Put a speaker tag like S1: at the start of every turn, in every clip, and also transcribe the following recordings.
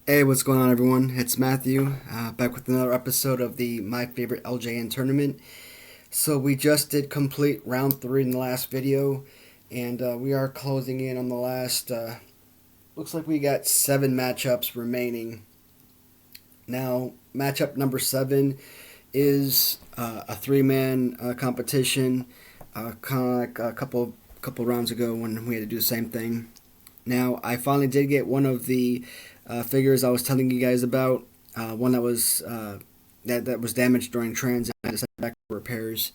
S1: Hey, what's going on, everyone? It's Matthew, back with another episode of the My Favorite LJN tournament. So we just did complete round 3 in the last video, and we are closing in on the last. Looks like we got 7 matchups remaining. Now, matchup number 7 is a 3-man competition, kind of like a couple rounds ago when we had to do the same thing. Now, I finally did get one of the figures I was telling you guys about. One that was that was damaged during transit. I had to send it back for repairs.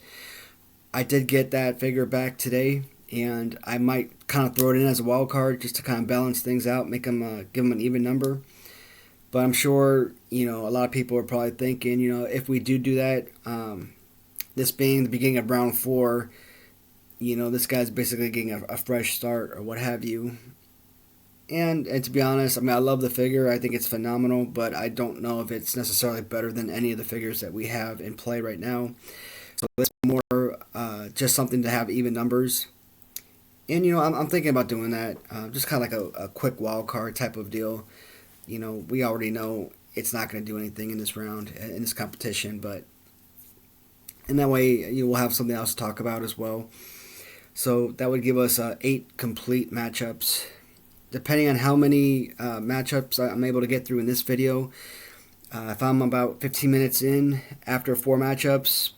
S1: I did get that figure back today, and I might kind of throw it in as a wild card just to kind of balance things out, make them give them an even number. But I'm sure a lot of people are probably thinking, if we do that, this being the beginning of round 4, this guy's basically getting a fresh start or what have you. And to be honest, I love the figure. I think it's phenomenal, but I don't know if it's necessarily better than any of the figures that we have in play right now. So it's more just something to have even numbers. And I'm thinking about doing that, just kind of like a quick wild card type of deal. We already know it's not going to do anything in this round in this competition, but in that way we'll have something else to talk about as well. So that would give us 8 complete matchups. Depending on how many matchups I'm able to get through in this video, if I'm about 15 minutes in after 4 matchups,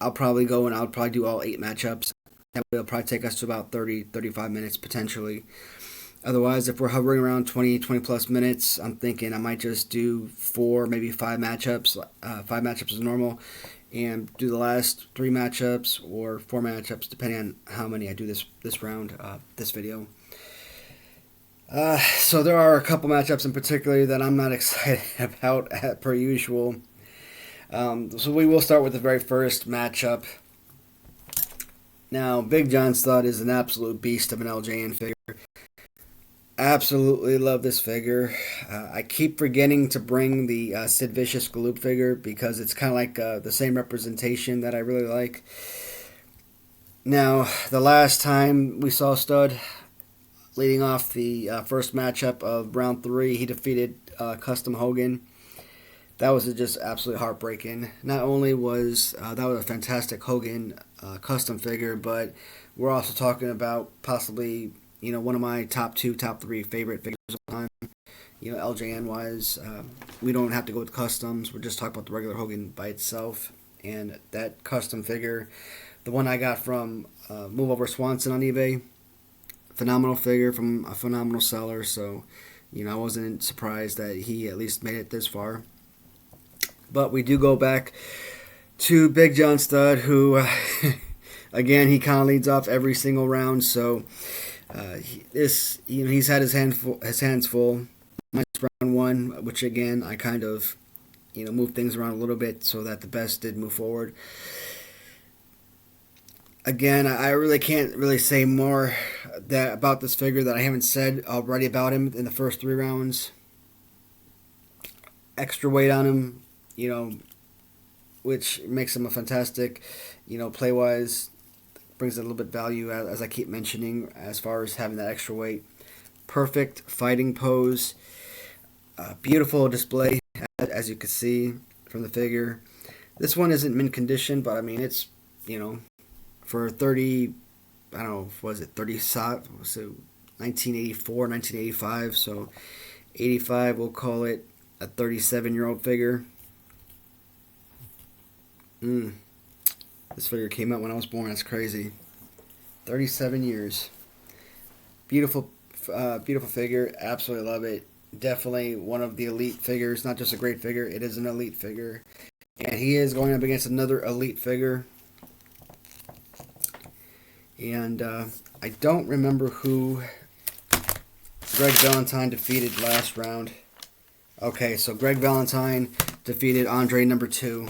S1: I'll probably go and I'll probably do all 8 matchups. That will probably take us to about 30-35 minutes potentially. Otherwise, if we're hovering around 20 plus minutes, I'm thinking I might just do 4, maybe 5 matchups. 5 matchups is normal, and do the last 3 matchups or 4 matchups, depending on how many I do this round, this video. So there are a couple matchups in particular that I'm not excited about, per usual. So we will start with the very first matchup. Now, Big John Stud is an absolute beast of an LJN figure. Absolutely love this figure. I keep forgetting to bring the Sid Vicious Galoob figure because it's kind of like the same representation that I really like. Now, the last time we saw Stud, leading off the first matchup of round 3, he defeated Custom Hogan. That was just absolutely heartbreaking. Not only was that was a fantastic Hogan custom figure, but we're also talking about possibly one of my top 2, top 3 favorite figures of all time. LJN wise, we don't have to go with customs. We're just talking about the regular Hogan by itself. And that custom figure, the one I got from Move Over Swanson on eBay, phenomenal figure from a phenomenal seller, so I wasn't surprised that he at least made it this far. But we do go back to Big John Stud, who again, he kind of leads off every single round, so he's had his hands full. Minus round 1, which again I kind of moved things around a little bit so that the best did move forward. Again, I really can't really say more about this figure that I haven't said already about him in the first 3 rounds. Extra weight on him, which makes him a fantastic, play-wise, brings a little bit value, as I keep mentioning, as far as having that extra weight. Perfect fighting pose. Beautiful display, as you can see from the figure. This one isn't mint condition, but it's, for 30, I don't know, was it 30, so 1984, 1985, so 85, we'll call it a 37-year-old figure. This figure came out when I was born. That's crazy. 37 years. Beautiful, beautiful figure. Absolutely love it. Definitely one of the elite figures. Not just a great figure, it is an elite figure. And he is going up against another elite figure. And I don't remember who Greg Valentine defeated last round. Okay, so Greg Valentine defeated Andre number 2.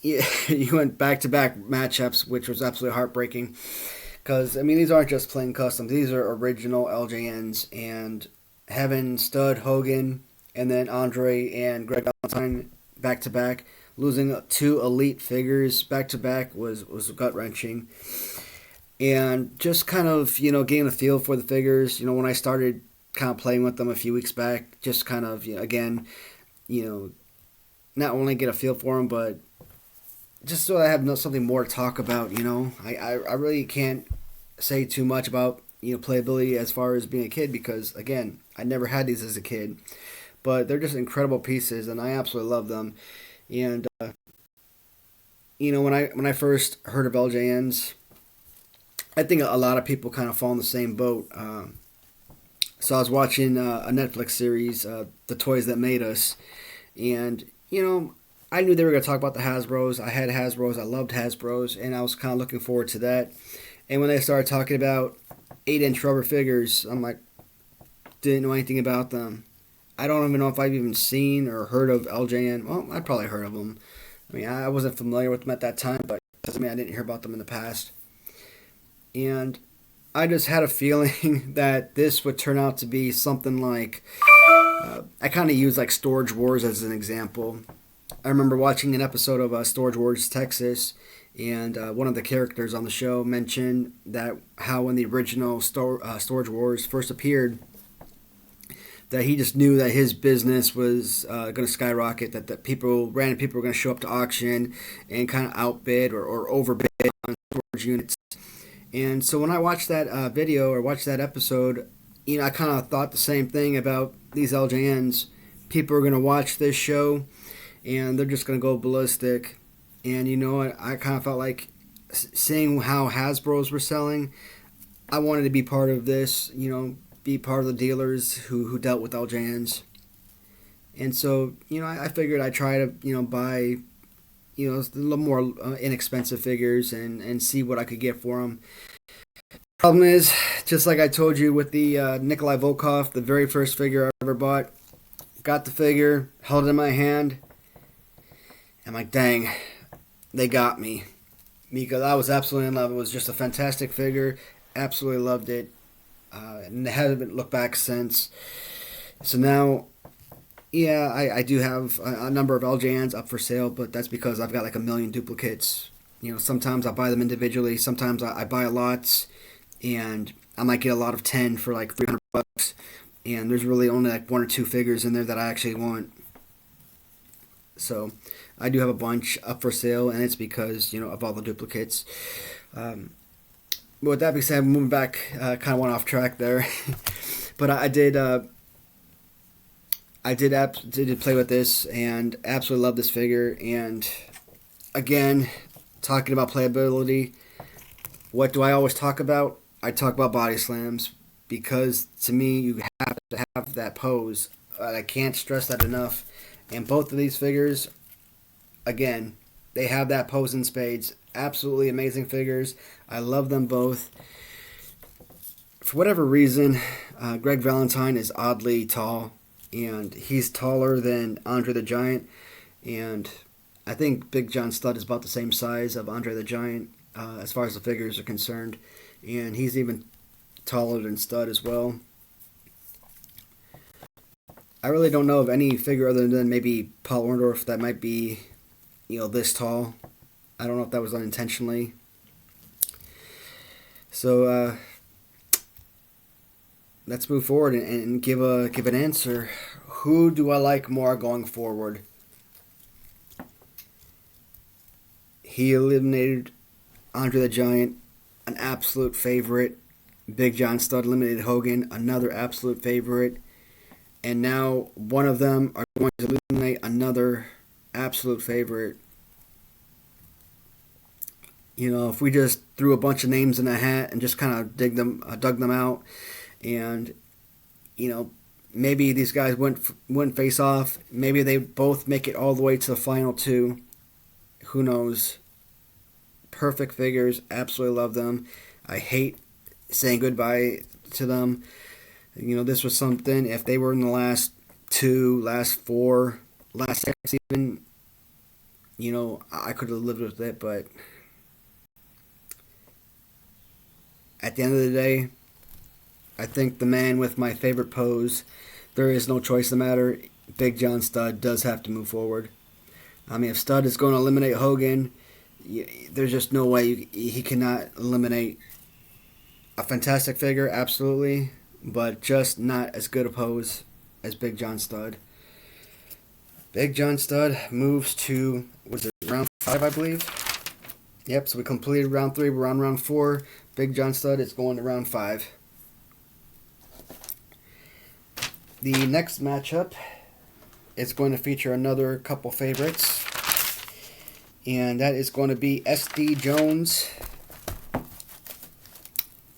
S1: You went back-to-back matchups, which was absolutely heartbreaking. Because, these aren't just plain customs. These are original LJNs. And having Stud, Hogan, and then Andre and Greg Valentine back-to-back, losing 2 elite figures back-to-back was gut-wrenching. And just kind of, getting a feel for the figures, when I started kind of playing with them a few weeks back, just kind of, again, you know, not only get a feel for them, but just so I have something more to talk about. I really can't say too much about playability as far as being a kid because again, I never had these as a kid, but they're just incredible pieces, and I absolutely love them. And when I first heard of LJNs, I think a lot of people kind of fall in the same boat. So I was watching a Netflix series, The Toys That Made Us, and I knew they were going to talk about the Hasbros. I had Hasbros. I loved Hasbros, and I was kind of looking forward to that. And when they started talking about 8-inch rubber figures, I'm like, didn't know anything about them. I don't even know if I've even seen or heard of LJN. Well, I probably heard of them. I mean, I wasn't familiar with them at that time, but doesn't mean I didn't hear about them in the past. And I just had a feeling that this would turn out to be something like, I kind of use like Storage Wars as an example. I remember watching an episode of Storage Wars Texas, and one of the characters on the show mentioned that how when the original Storage Wars first appeared, that he just knew that his business was going to skyrocket, that random people were going to show up to auction and kind of outbid or overbid on storage units. And so when I watched that video or watched that episode, I kind of thought the same thing about these LJNs. People are going to watch this show, and they're just going to go ballistic. And I kind of felt like seeing how Hasbro's were selling, I wanted to be part of this, be part of the dealers who dealt with LJNs. And so, I figured I'd try to, buy, a little more inexpensive figures and see what I could get for them. Problem is, just like I told you with the Nikolai Volkov, the very first figure I ever bought, got the figure, held it in my hand, I'm like, dang, they got me. Because I was absolutely in love. It was just a fantastic figure. Absolutely loved it. And I haven't looked back since. So now, yeah, I do have a number of LJNs up for sale, but that's because I've got like a million duplicates. Sometimes I buy them individually. Sometimes I buy lots, and I might get a lot of 10 for like $300. And there's really only like 1 or 2 figures in there that I actually want. So I do have a bunch up for sale, and it's because, of all the duplicates. But with that being said, moving back, kind of went off track there. But I did play with this and absolutely love this figure. And again, talking about playability, what do I always talk about? I talk about body slams, because to me, you have to have that pose. I can't stress that enough. And both of these figures, again, they have that pose in spades. Absolutely amazing figures. I love them both. For whatever reason, Greg Valentine is oddly tall, and he's taller than Andre the Giant. And I think Big John Studd is about the same size of Andre the Giant as far as the figures are concerned. And he's even taller than Studd as well. I really don't know of any figure other than maybe Paul Orndorff that might be, this tall. I don't know if that was unintentionally. So let's move forward and give an answer. Who do I like more going forward? He eliminated Andre the Giant, an absolute favorite. Big John Studd eliminated Hogan, another absolute favorite. And now one of them are going to eliminate another absolute favorite. If we just threw a bunch of names in a hat and just kind of dug them out, and maybe these guys wouldn't face off. Maybe they both make it all the way to the final 2. Who knows? Perfect figures. Absolutely love them. I hate saying goodbye to them. This was something, if they were in the last 2, last 4, last 6 even, I could have lived with it, but at the end of the day, I think the man with my favorite pose, there is no choice in the matter. Big John Studd does have to move forward. I mean, if Studd is going to eliminate Hogan, there's just no way he cannot eliminate a fantastic figure, absolutely. but just not as good a pose as Big John Studd. Big John Studd moves to, was it round 5, I believe? Yep, so we completed round 3, we're on round 4. Big John Studd is going to round 5. The next matchup is going to feature another couple favorites, and that is going to be SD Jones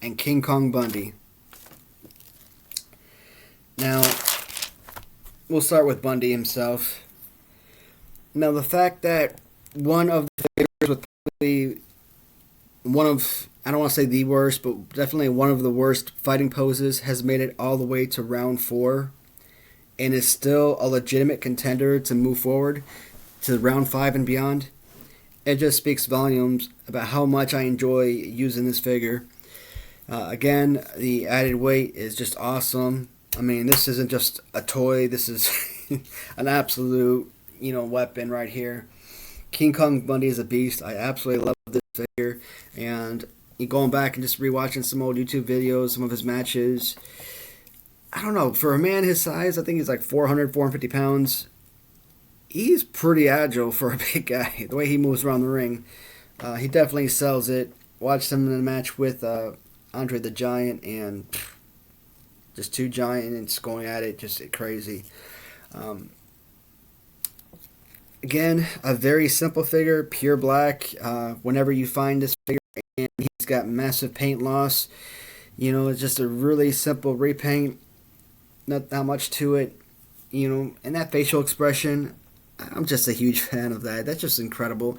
S1: and King Kong Bundy. Now, we'll start with Bundy himself. Now, the fact that one of the favorites with probably one of, I don't want to say the worst, but definitely one of the worst fighting poses has made it all the way to round 4 and is still a legitimate contender to move forward to round 5 and beyond. It just speaks volumes about how much I enjoy using this figure. Again, the added weight is just awesome. I mean, this isn't just a toy. This is an absolute, weapon right here. King Kong Bundy is a beast. I absolutely love this figure. And going back and just rewatching some old YouTube videos, some of his matches, I don't know, for a man his size, I think he's like 400, 450 pounds. He's pretty agile for a big guy. The way he moves around the ring, he definitely sells it. Watched him in a match with Andre the Giant, and just two giants going at it, just crazy. Again, a very simple figure, pure black. Whenever you find this figure, and he's got massive paint loss, it's just a really simple repaint. Not that much to it, and that facial expression, I'm just a huge fan of that. That's just incredible.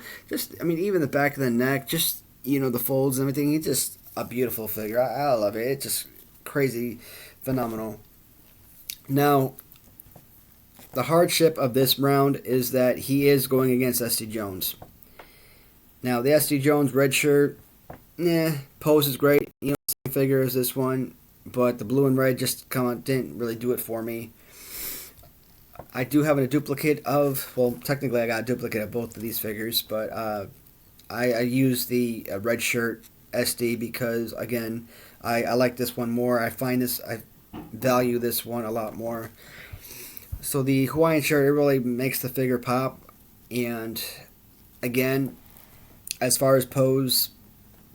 S1: Even the back of the neck, just, the folds and everything, he's just a beautiful figure. I love it. It's just crazy, phenomenal. Now, the hardship of this round is that he is going against SD Jones. Now, the SD Jones red shirt, pose is great. Same figure as this one. But the blue and red just didn't really do it for me. I do have a duplicate of, technically I got a duplicate of both of these figures, but I use the red shirt SD because, again, I like this one more. I value this one a lot more. So the Hawaiian shirt, it really makes the figure pop. And, again, as far as pose,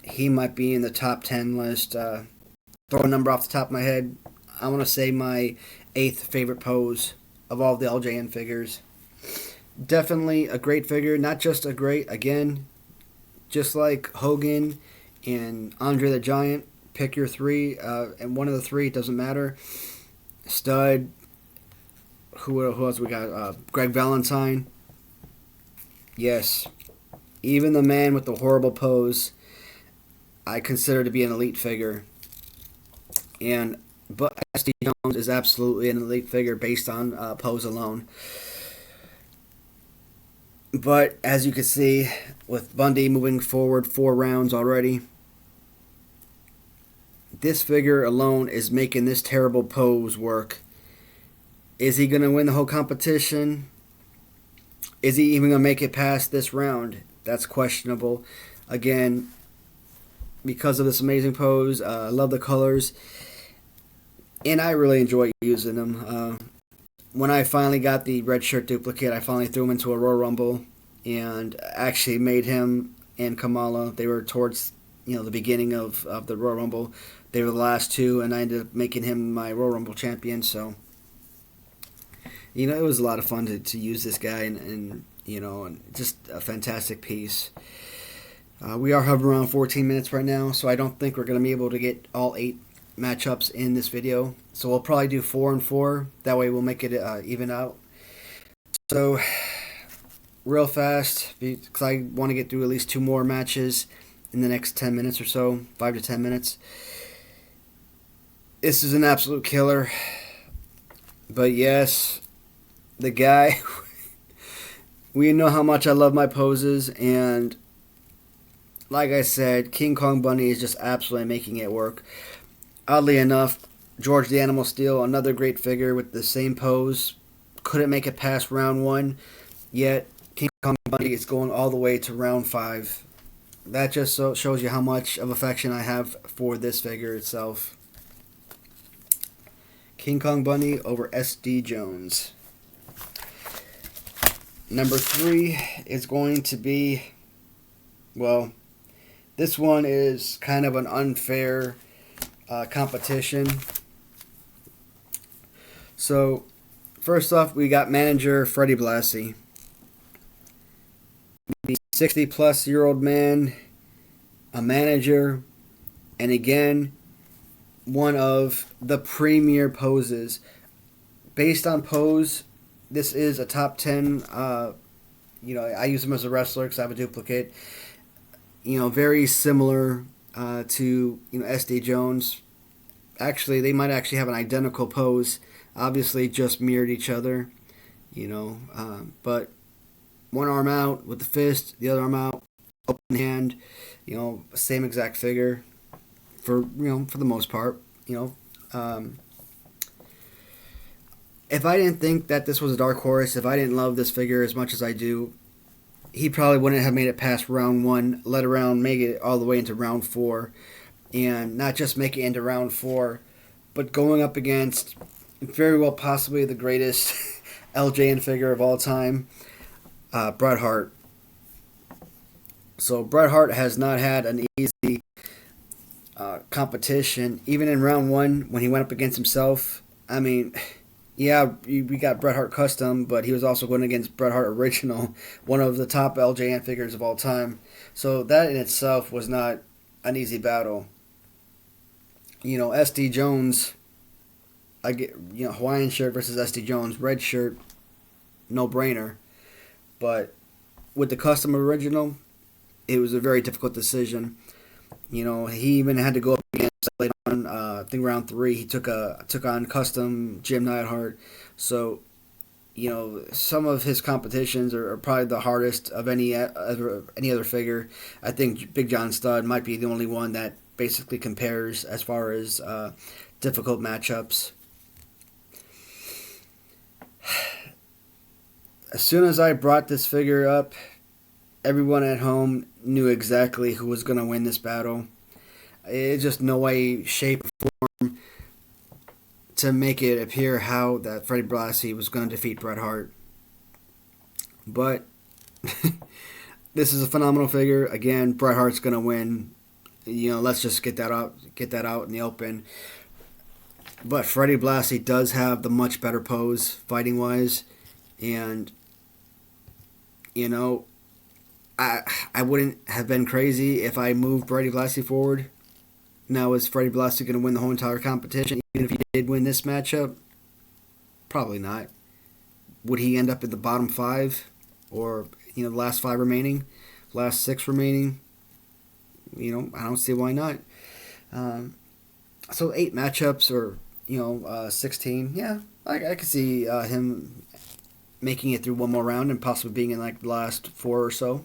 S1: he might be in the top 10 list. Throw a number off the top of my head. I want to say my 8th favorite pose of all the LJN figures. Definitely a great figure. Not just a great, again, just like Hogan and Andre the Giant, pick your 3, and one of the 3, it doesn't matter. Stud. Who else we got? Greg Valentine. Yes. Even the man with the horrible pose, I consider to be an elite figure. But SD Jones is absolutely an elite figure based on pose alone. But as you can see, with Bundy moving forward 4 rounds already, this figure alone is making this terrible pose work. Is he going to win the whole competition? Is he even going to make it past this round? That's questionable. Again, because of this amazing pose, I love the colors. And I really enjoy using them. When I finally got the red shirt duplicate, I finally threw him into a Royal Rumble and actually made him and Kamala. They were towards the beginning of the Royal Rumble. They were the last 2, and I ended up making him my Royal Rumble champion. So, it was a lot of fun to use this guy, and just a fantastic piece. We are hovering around 14 minutes right now, so I don't think we're going to be able to get all 8 matchups in this video, so we'll probably do 4 and 4. That way we'll make it even out. So real fast, because I want to get through at least 2 more matches in the next 10 minutes or so, 5 to 10 minutes. This is an absolute killer. But yes, the guy, we know how much I love my poses, and like I said, King Kong Bundy is just absolutely making it work. Oddly enough, George the Animal Steel, another great figure with the same pose, couldn't make it past round 1, yet King Kong Bundy is going all the way to round 5. That just shows you how much of affection I have for this figure itself. King Kong Bunny over SD Jones. Number 3 is going to be, well, this one is kind of an unfair competition. So, first off, we got manager Freddie Blusi. The 60-plus-year-old man, a manager, and again, one of the premier poses. Based on pose, this is a top 10. I use him as a wrestler because I have a duplicate. Very similar to SD Jones. Actually, they might actually have an identical pose. Obviously, just mirrored each other. But one arm out with the fist, the other arm out, open hand. Same exact figure. For the most part. If I didn't think that this was a dark horse, if I didn't love this figure as much as I do, he probably wouldn't have made it past round 1, let around make it all the way into round 4, and not just make it into round 4, but going up against very well possibly the greatest LJN figure of all time, Bret Hart. So Bret Hart has not had an easy competition, even in round 1 when he went up against himself. I mean, yeah, we got Bret Hart Custom, but he was also going against Bret Hart Original, one of the top LJN figures of all time. So that in itself was not an easy battle. SD Jones, I get Hawaiian shirt versus SD Jones, red shirt, no brainer. But with the Custom Original, it was a very difficult decision. He even had to go up against later on. I think round 3 he took on Custom Jim Neidhart. So, some of his competitions are probably the hardest of any other figure. I think Big John Studd might be the only one that basically compares as far as difficult matchups. As soon as I brought this figure up, everyone at home knew exactly who was going to win this battle. It's just no way, shape, or form to make it appear how that Freddie Blusi was going to defeat Bret Hart. But this is a phenomenal figure. Again, Bret Hart's going to win. Let's just get that out in the open. But Freddie Blusi does have the much better pose, fighting wise, and I wouldn't have been crazy if I moved Freddie Blusi forward. Now, is Freddie Blusi going to win the whole entire competition? Even if he did win this matchup? Probably not. Would he end up at the bottom 5? Or, the last 5 remaining? Last 6 remaining? I don't see why not. So 8 matchups or, 16. Yeah, I could see him making it through one more round and possibly being in the last 4 or so.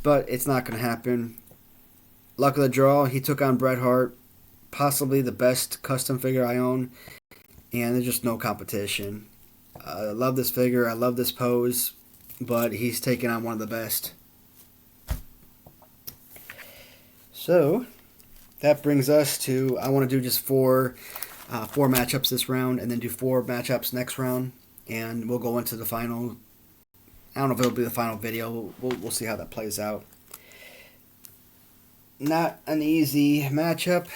S1: But it's not going to happen. Luck of the draw, he took on Bret Hart, possibly the best custom figure I own, and there's just no competition. I love this figure, I love this pose, but he's taking on one of the best. So, that brings us to, I want to do just 4 matchups this round, and then do 4 matchups next round, and we'll go into the final. I don't know if it'll be the final video. We'll see how that plays out. Not an easy matchup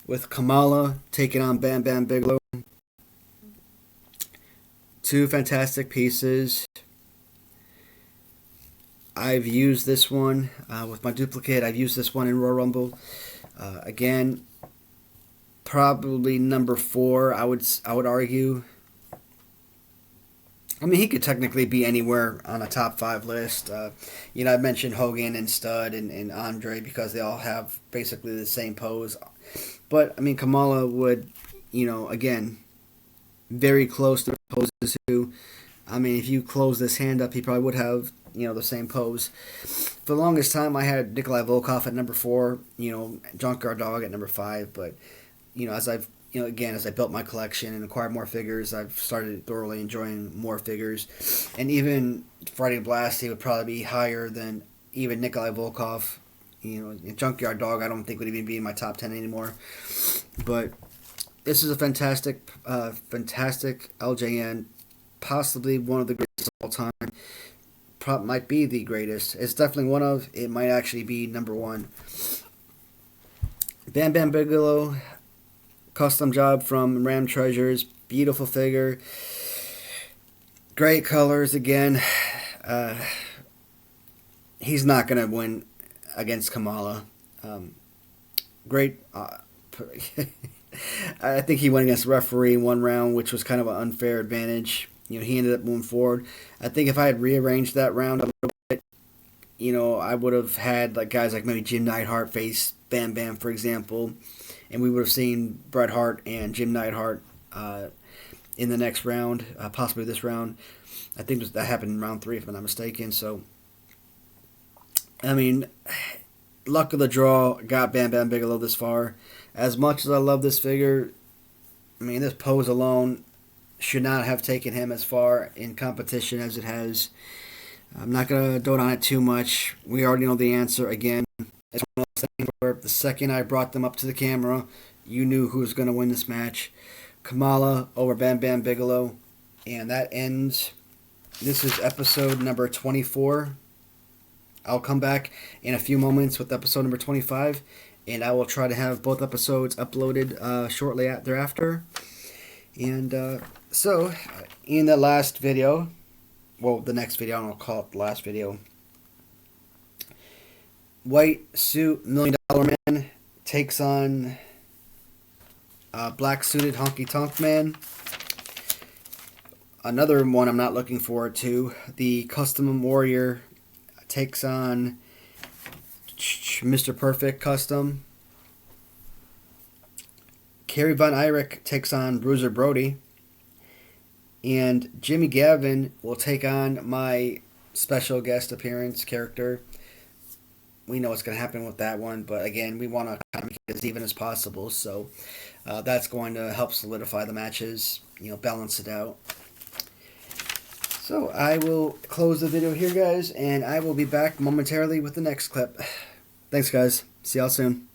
S1: with Kamala taking on Bam Bam Bigelow. 2 fantastic pieces. I've used this one with my duplicate. I've used this one in Royal Rumble. Again, probably number 4. I would argue. I mean, he could technically be anywhere on a top 5 list. I mentioned Hogan and Studd and Andre because they all have basically the same pose. But, Kamala would, again, very close to the poses who, if you close this hand up, he probably would have, the same pose. For the longest time, I had Nikolai Volkov at number 4, Junkyard Dog at number 5. But, as I've as I built my collection and acquired more figures, I've started thoroughly enjoying more figures. And even Freddie Blusi would probably be higher than even Nikolai Volkov, Junkyard Dog, I don't think would even be in my top 10 anymore. But this is a fantastic LJN, possibly one of the greatest of all time. Might be the greatest. It's definitely one of. It might actually be number one. Bam Bam Bigelow, custom job from Ram Treasures. Beautiful figure. Great colors again. He's not going to win against Kamala. Great. I think he went against the referee in one round, which was kind of an unfair advantage. He ended up moving forward. I think if I had rearranged that round a little bit, I would have had guys like maybe Jim Neidhart face Bam Bam, for example, and we would have seen Bret Hart and Jim Neidhart in the next round, possibly this round. I think that happened in round 3, if I'm not mistaken. So, I mean, luck of the draw got Bam Bam Bigelow this far. As much as I love this figure, I mean, this pose alone should not have taken him as far in competition as it has. I'm not going to dote on it too much. We already know the answer. Again, it's one of those things where the second I brought them up to the camera, you knew who was going to win this match. Kamala over Bam Bam Bigelow. And that ends. This is episode number 24. I'll come back in a few moments with episode number 25. And I will try to have both episodes uploaded shortly thereafter. And so, in the last video, well, the next video, I don't call it the last video, White Suit $1 Million Man takes on Black Suited Honky Tonk Man. Another one I'm not looking forward to, the Custom Warrior takes on Mr. Perfect Custom. Kerry Von Erich takes on Bruiser Brody. And Jimmy Gavin will take on my special guest appearance character. We know what's going to happen with that one, but again, we want to make it as even as possible. So that's going to help solidify the matches, balance it out. So I will close the video here, guys, and I will be back momentarily with the next clip. Thanks, guys. See y'all soon.